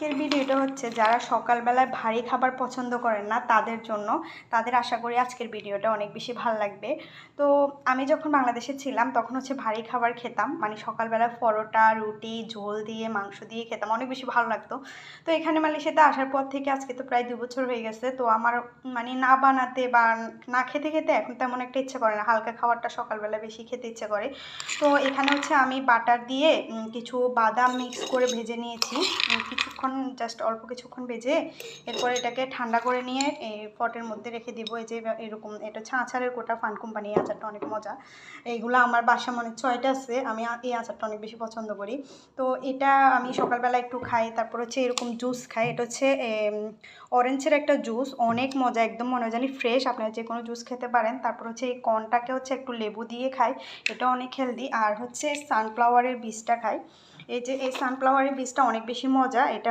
আজকের ভিডিওটা হচ্ছে যারা সকালবেলায় ভারী খাবার পছন্দ করেন না তাদের জন্য। তাদের আশা করি আজকের ভিডিওটা অনেক বেশি ভালো লাগবে। তো আমি যখন বাংলাদেশে ছিলাম তখন হচ্ছে ভারী খাবার খেতাম, মানে সকালবেলা পরোটা, রুটি, ঝোল দিয়ে, মাংস দিয়ে খেতাম, অনেক বেশি ভালো লাগতো। তো এখানে মালয়েশিয়াতে আসার পর থেকে আজকে তো প্রায় 2 বছর হয়ে গেছে, তো আমার মানে না বানাতে বা না খেতে খেতে এখন তেমন একটা ইচ্ছে করে না, হালকা খাবারটা সকালবেলা বেশি খেতে ইচ্ছে করে। তো এখানে হচ্ছে আমি বাটার দিয়ে কিছু বাদাম মিক্স করে ভেজে নিয়েছি, কিছুক্ষণ জাস্ট অল্প কিছুক্ষণ ভেজে এরপর এটাকে ঠান্ডা করে নিয়ে এই পটের মধ্যে রেখে দিব। এই যে এরকম, এটা হচ্ছে আচারের কোটা, ফান কোম্পানি আচারটা অনেক মজা। এইগুলো আমার বাসা মনে 6টা আছে, আমি এই আচারটা অনেক বেশি পছন্দ করি। তো এটা আমি সকালবেলা একটু খাই, তারপর হচ্ছে এরকম জুস খাই। এটা হচ্ছে অরেঞ্জের একটা জুস, অনেক মজা, একদম মনে জানি ফ্রেশ, আপনারা যে কোনো জুস খেতে পারেন। তারপর হচ্ছে এই কর্নটাকে হচ্ছে একটু লেবু দিয়ে খাই, এটা অনেক হেলদি। আর হচ্ছে সানফ্লাওয়ারের বীজটা খাই, এই যে এই সানফ্লাওয়ারের বীজটা অনেক বেশি মজা। এটা